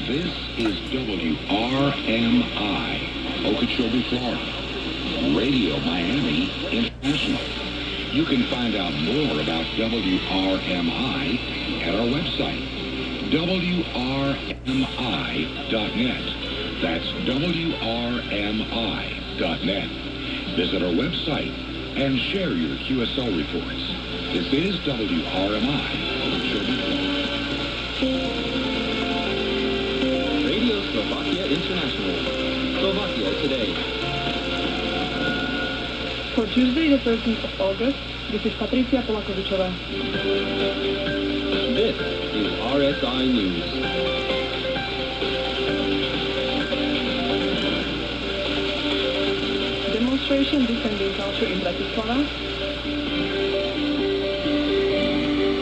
This is WRMI, Okeechobee, Florida. Radio Miami International. You can find out more about WRMI at our website, WRMI.net. That's WRMI.net. Visit our website and share your QSL reports. This is WRMI, Okeechobee, Florida. Radio Slovakia International. Slovakia Today. For Tuesday, the 13th of August, this is Patricia Polakovičová. This is RSI News. Demonstration defending culture in Bratislava.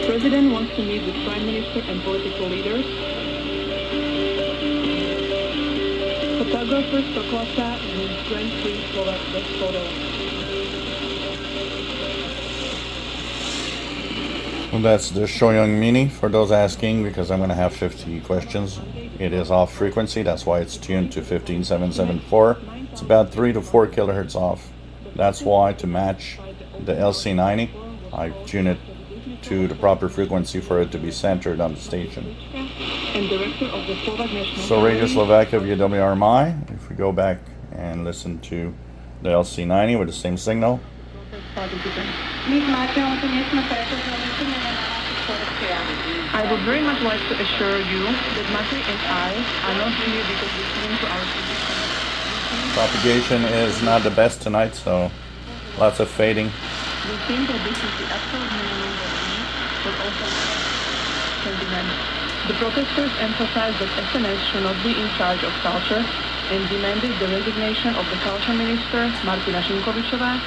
President wants to meet with Prime Minister and political leaders. Photographer Stoklasa wins Grand Prix Slovak best photo. Well, that's the Choyong Mini, for those asking, because I'm going to have 50 questions. It is off frequency, that's why it's tuned to 15774. It's about 3 to 4 kilohertz off. That's why, to match the LC90, I tune it to the proper frequency for it to be centered on the station. So Radio Slovakia via WRMI, if we go back and listen to the LC90 with the same signal. I would very much like to assure you that Matri and I are not here because we came to our position. Propagation is not the best tonight, so lots of fading. We think that this is the absolute minimum that we, but also can demand. The protesters emphasized that SNS should not be in charge of culture and demanded the resignation of the culture minister, Martina Šimkovičová,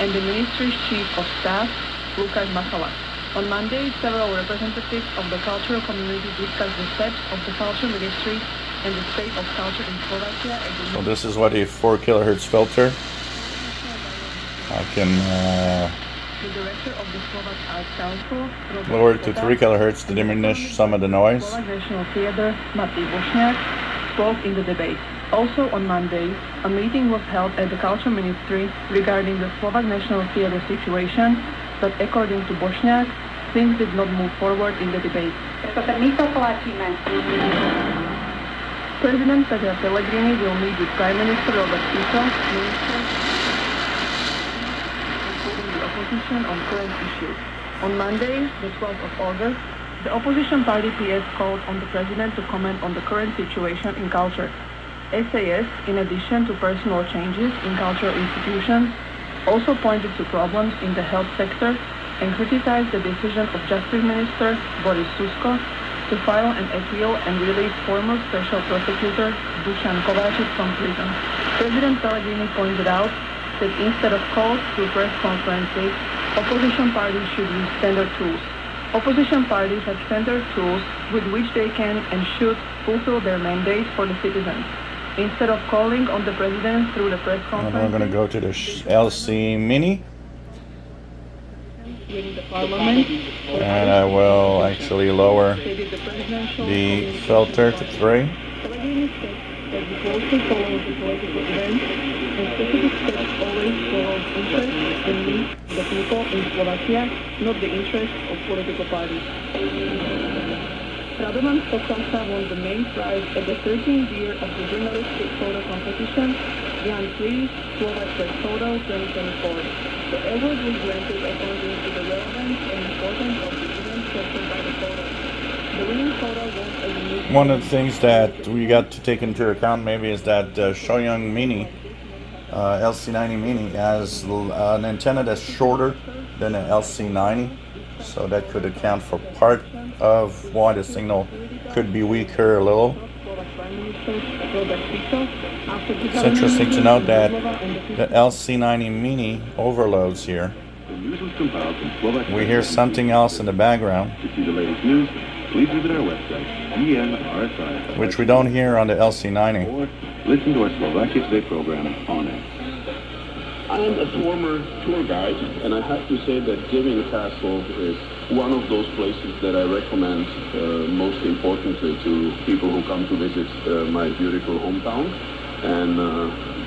and the ministry's chief of staff, Lukáš Machala. On Monday, several representatives of the cultural community discussed the steps of the culture ministry and the state of culture in Slovakia. So this is what a 4 kilohertz filter. I can the director of the Slovak Arts Council lower it to 3 kilohertz to diminish some of the noise. Slovak National Theatre, Matej Bošňák, spoke in the debate. Also on Monday, a meeting was held at the Culture Ministry regarding the Slovak National Theatre situation, but according to Bošňák, things did not move forward in the debate. President Peter Pellegrini will meet with Prime Minister Robert Fico, including the opposition on current issues. On Monday, the 12th of August, the opposition party PS called on the President to comment on the current situation in culture. SAS, in addition to personal changes in cultural institutions, also pointed to problems in the health sector and criticized the decision of Justice Minister Boris Susko to file an appeal and release former special prosecutor Dušan Kováčik from prison. President Pellegrini pointed out that instead of calls through press conferences, opposition parties should use standard tools. Opposition parties have standard tools with which they can and should fulfill their mandate for the citizens. Instead of calling on the president through the press conference, I'm going to go to the LC Mini, and I will actually lower the filter to 3. The people in Slovakia, not the interests of political parties. Radovan Stoklasa won the main prize at the 13th year of the journalistic photo competition, Grand Prix Slovak Best Photo 2024. The award was granted according to the relevance and importance of the event captured by the photo. The winning photo was a unique... One of the things that we got to take into account maybe is that Choyong Mini, LC90 Mini, has an antenna that's shorter than an LC90, so that could account for part of why the signal could be weaker a little. It's interesting to note that the LC90 Mini overloads here. We hear something else in the background, To see the latest news, please visit our website, EMRSI. which we don't hear on the LC90. Or listen to our Slovakia Today program on it. I'm a former tour guide, and I have to say that Gaming Castle is one of those places that I recommend most importantly to people who come to visit my beautiful hometown. And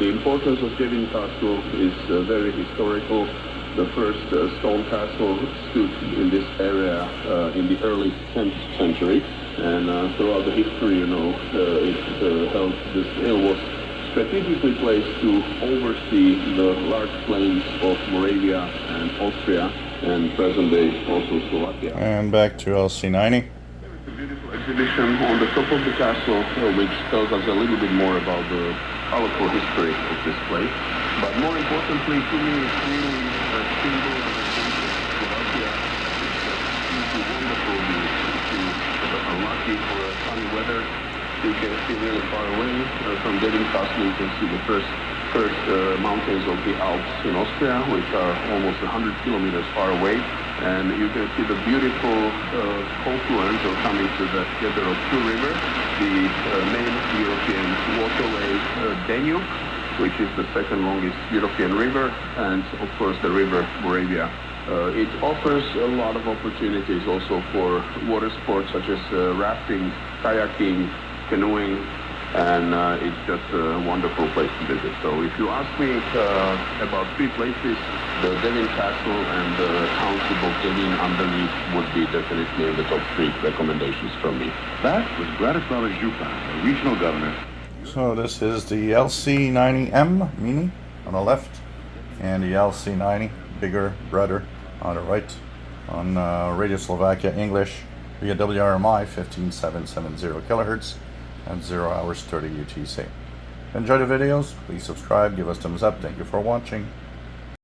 the importance of Devin Castle is very historical. The first stone castle stood in this area in the early 10th century, and throughout the history, it was strategically placed to oversee the large plains of Moravia and Austria, and present day also Slovakia. And back to LC90. A beautiful exhibition on the top of the castle, which tells us a little bit more about the colorful history of this place. But more importantly to me, it's really a symbol of the country of Slovakia. It's a wonderful view. If you're unlucky for sunny weather, you can see really far away. From Devin Castle, you can see the first mountains of the Alps in Austria, which are almost 100 kilometers far away. And you can see the beautiful confluence or coming together of two rivers, the main European waterway Danube, which is the second longest European river, and of course the river Moravia. It offers a lot of opportunities also for water sports such as rafting, kayaking, canoeing, and it's just a wonderful place to visit. So if you ask me about three places, the Devin Castle and the township of Devin underneath would be definitely in the top three recommendations from me. That was Bratislava Župan, the regional governor. So this is the LC90M Mini on the left, and the LC90 bigger brother on the right, on Radio Slovakia English via WRMI 15770 kHz at 0 hours 30 UTC. Enjoy the videos, please subscribe, give us thumbs up, thank you for watching.